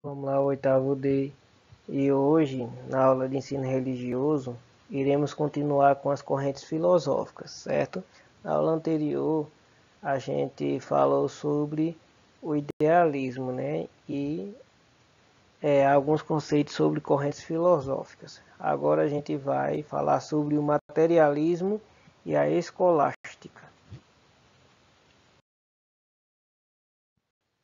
Vamos lá, oitavo D. E hoje, na aula de ensino religioso, iremos continuar com as correntes filosóficas, certo? Na aula anterior, a gente falou sobre o idealismo, né? E alguns conceitos sobre correntes filosóficas. Agora a gente vai falar sobre o materialismo e a escolástica.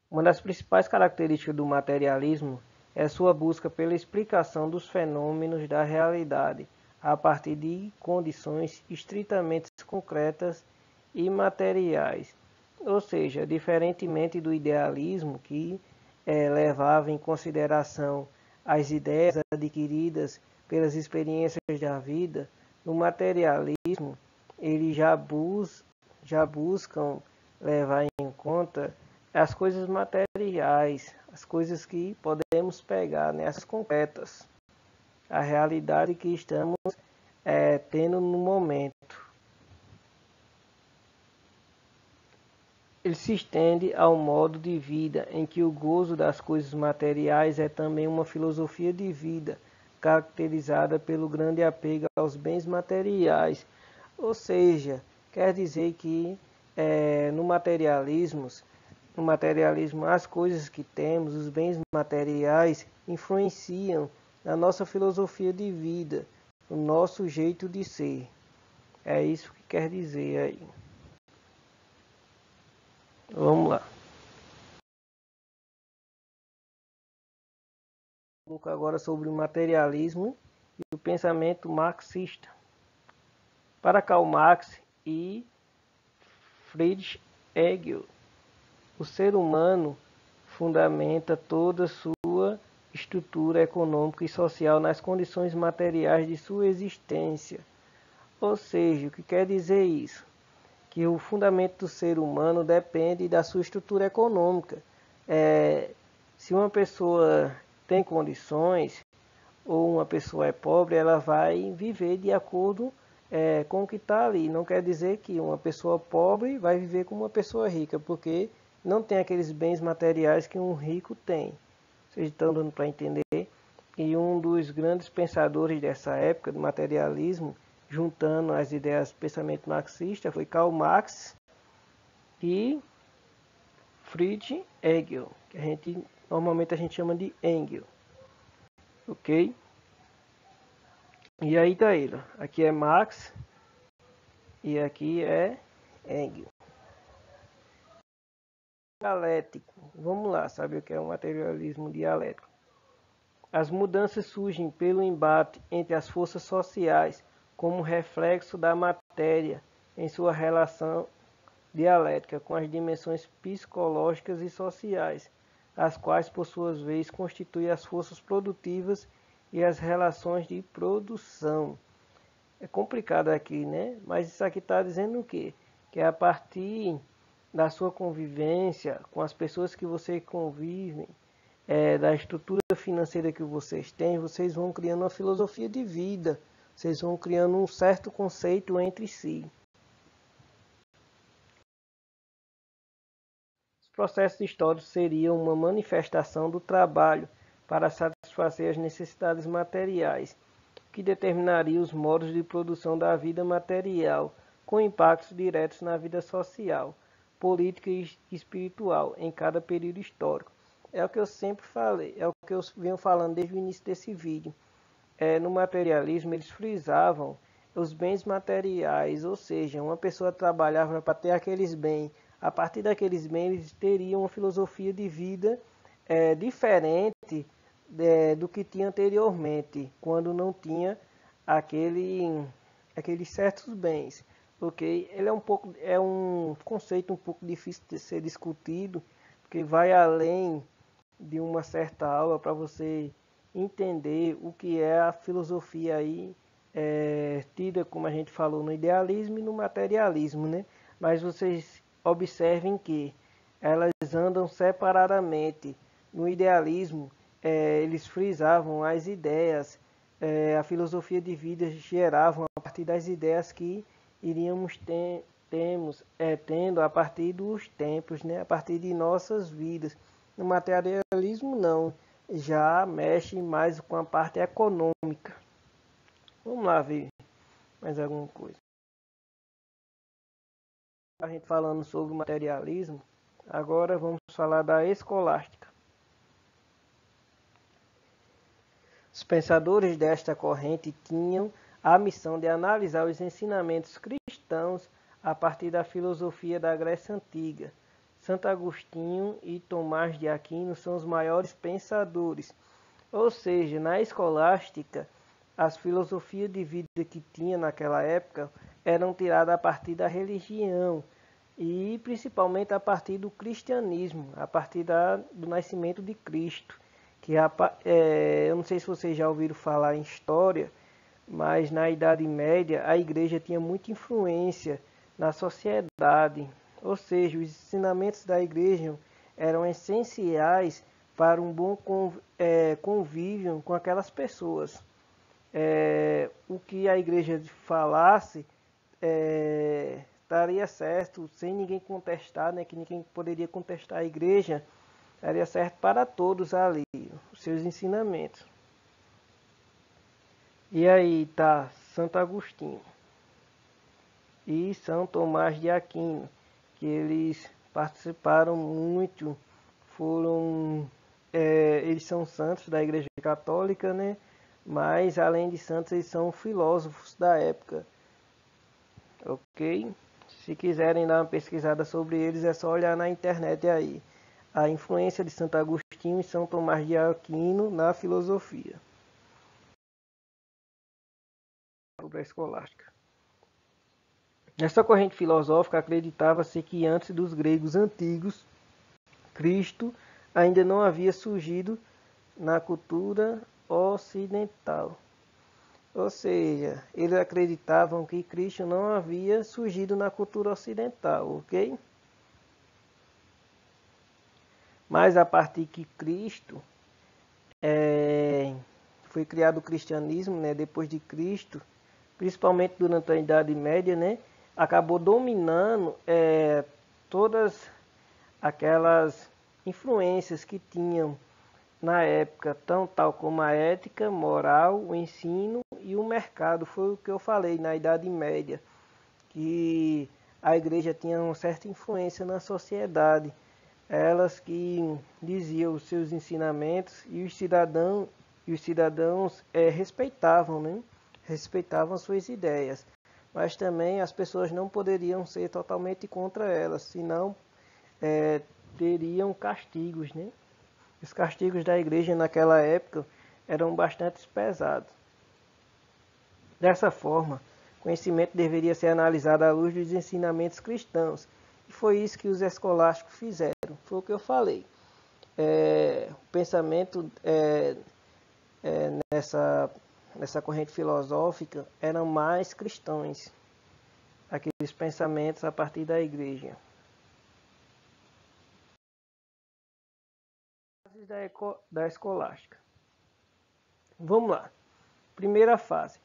Uma das principais características do materialismo é sua busca pela explicação dos fenômenos da realidade a partir de condições estritamente concretas e materiais. Ou seja, diferentemente do idealismo, que levava em consideração as ideias adquiridas pelas experiências da vida, no materialismo eles já buscam levar em conta as coisas materiais, as coisas que podemos pegar, né, as concretas, a realidade que estamos tendo no momento. Ele se estende ao modo de vida em que o gozo das coisas materiais é também uma filosofia de vida, caracterizada pelo grande apego aos bens materiais. Ou seja, quer dizer que no materialismo, as coisas que temos, os bens materiais, influenciam na nossa filosofia de vida, no nosso jeito de ser. É isso que quer dizer aí. Vamos lá. Um pouco agora sobre o materialismo e o pensamento marxista. Para Karl Marx e Friedrich Engels, o ser humano fundamenta toda a sua estrutura econômica e social nas condições materiais de sua existência. Ou seja, o que quer dizer isso? Que o fundamento do ser humano depende da sua estrutura econômica. Se uma pessoa tem condições ou uma pessoa é pobre, ela vai viver de acordo com o que está ali. Não quer dizer que uma pessoa pobre vai viver como uma pessoa rica, porque não tem aqueles bens materiais que um rico tem. Vocês estão dando para entender? E um dos grandes pensadores dessa época do materialismo, juntando as ideias do pensamento marxista, foi Karl Marx e Friedrich Engels, que normalmente a gente chama de Engels. Ok? E aí tá ele. Aqui é Marx e aqui é Engels. Dialético. Vamos lá, sabe o que é o materialismo dialético? As mudanças surgem pelo embate entre as forças sociais como reflexo da matéria em sua relação dialética com as dimensões psicológicas e sociais, as quais, por sua vez, constituem as forças produtivas e as relações de produção. É complicado aqui, né? Mas isso aqui está dizendo o quê? Que é a partir da sua convivência com as pessoas que você convive, da estrutura financeira que vocês têm, vocês vão criando uma filosofia de vida, vocês vão criando um certo conceito entre si. Os processos históricos seriam uma manifestação do trabalho para satisfazer as necessidades materiais, que determinaria os modos de produção da vida material, com impactos diretos na vida social, política e espiritual em cada período histórico. É o que eu sempre falei, é o que eu venho falando desde o início desse vídeo. No materialismo, eles frisavam os bens materiais, ou seja, uma pessoa trabalhava para ter aqueles bens. A partir daqueles bens, eles teriam uma filosofia de vida diferente do que tinha anteriormente, quando não tinha aqueles certos bens. Okay? Ele é um conceito um pouco difícil de ser discutido, porque vai além de uma certa aula para você entender o que é a filosofia aí, tida, como a gente falou, no idealismo e no materialismo, né? Mas vocês observem que elas andam separadamente. No idealismo, eles frisavam as ideias, a filosofia de vida geravam a partir das ideias que iríamos tendo a partir dos tempos, né? A partir de nossas vidas. No materialismo, não. já mexe mais com a parte econômica. Vamos lá ver mais alguma coisa. A gente falando sobre o materialismo, agora vamos falar da escolástica. Os pensadores desta corrente tinham a missão de analisar os ensinamentos cristãos a partir da filosofia da Grécia Antiga. Santo Agostinho e Tomás de Aquino são os maiores pensadores. Ou seja, na escolástica, as filosofias de vida que tinha naquela época eram tiradas a partir da religião e principalmente a partir do cristianismo, a partir do nascimento de Cristo. Eu não sei se vocês já ouviram falar em história, mas na Idade Média a igreja tinha muita influência na sociedade, ou seja, os ensinamentos da igreja eram essenciais para um bom convívio com aquelas pessoas. O que a igreja falasse estaria certo, sem ninguém contestar, né, que ninguém poderia contestar a igreja, estaria certo para todos ali, os seus ensinamentos. E aí tá Santo Agostinho e São Tomás de Aquino, que eles participaram muito, eles são santos da Igreja Católica, né? Mas além de santos, eles são filósofos da época, ok? Se quiserem dar uma pesquisada sobre eles, é só olhar na internet aí. A influência de Santo Agostinho e São Tomás de Aquino na filosofia. Sobre a escolástica. Nessa corrente filosófica acreditava-se que antes dos gregos antigos, Cristo ainda não havia surgido na cultura ocidental. Ou seja, eles acreditavam que Cristo não havia surgido na cultura ocidental, ok? Mas a partir que Cristo foi criado o cristianismo, né, depois de Cristo, principalmente durante a Idade Média, né, acabou dominando todas aquelas influências que tinham na época, tal como a ética, moral, o ensino e o mercado. Foi o que eu falei na Idade Média, que a igreja tinha uma certa influência na sociedade. Elas que diziam os seus ensinamentos e os cidadãos respeitavam, né? Respeitavam suas ideias. Mas também as pessoas não poderiam ser totalmente contra elas, senão teriam castigos, né? Os castigos da igreja naquela época eram bastante pesados. Dessa forma, o conhecimento deveria ser analisado à luz dos ensinamentos cristãos. E foi isso que os escolásticos fizeram. Foi o que eu falei. O pensamento nessa corrente filosófica eram mais cristãos. Aqueles pensamentos a partir da igreja. Da escolástica. Vamos lá. Primeira fase.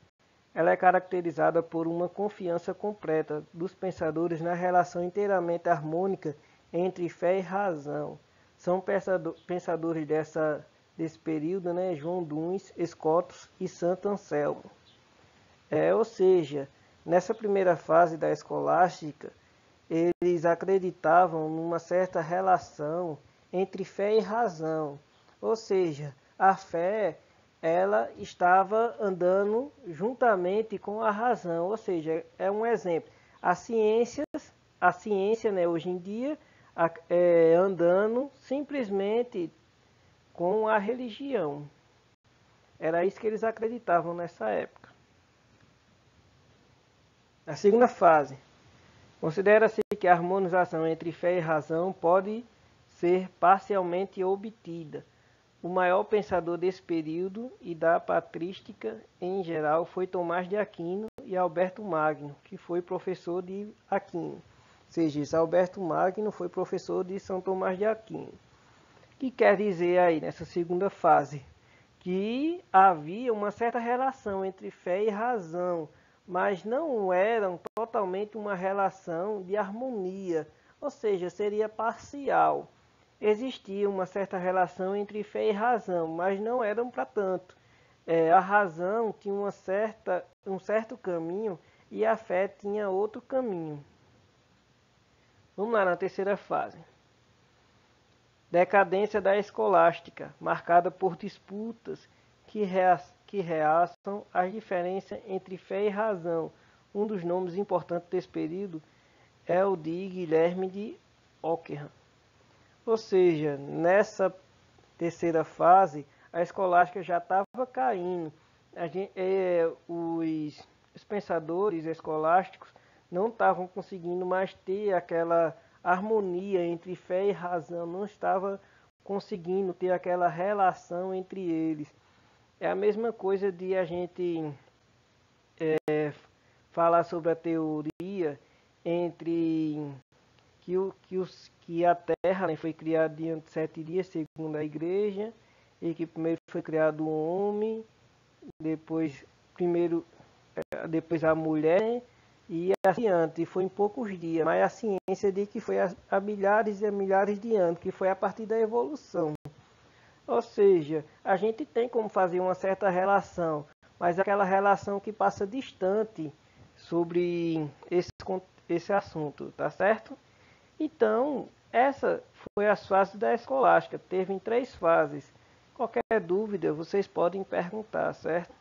Ela é caracterizada por uma confiança completa dos pensadores na relação inteiramente harmônica entre fé e razão. São pensadores desse período, né, João Duns, Scotus e Santo Anselmo. Ou seja, nessa primeira fase da escolástica, eles acreditavam numa certa relação entre fé e razão. Ou seja, a fé ela estava andando juntamente com a razão. Ou seja, é um exemplo. A ciência, né, hoje em dia, andando simplesmente com a religião. Era isso que eles acreditavam nessa época. A segunda fase. Considera-se que a harmonização entre fé e razão pode ser parcialmente obtida. O maior pensador desse período e da patrística em geral foi Tomás de Aquino e Alberto Magno, que foi professor de Aquino. Ou seja, Alberto Magno foi professor de São Tomás de Aquino. O que quer dizer aí nessa segunda fase? Que havia uma certa relação entre fé e razão, mas não era totalmente uma relação de harmonia, ou seja, seria parcial. existia uma certa relação entre fé e razão, mas não eram para tanto. A razão tinha um certo caminho e a fé tinha outro caminho. Vamos lá na terceira fase. Decadência da escolástica, marcada por disputas que realçam as diferenças entre fé e razão. Um dos nomes importantes desse período é o de Guilherme de Ockham. Ou seja, nessa terceira fase, a escolástica já estava caindo. Os pensadores escolásticos não estavam conseguindo mais ter aquela harmonia entre fé e razão, não estava conseguindo ter aquela relação entre eles. É a mesma coisa de a gente falar sobre a teoria entre que a Terra, né, foi criada diante de 7 dias, segundo a Igreja, e que primeiro foi criado o homem, depois a mulher, e assim antes, e foi em poucos dias, mas a ciência diz que foi há milhares e milhares de anos, que foi a partir da evolução. Ou seja, a gente tem como fazer uma certa relação, mas aquela relação que passa distante sobre esse assunto, tá certo? Então, essa foi as fases da escolástica. Teve em 3 fases. Qualquer dúvida, vocês podem perguntar, certo?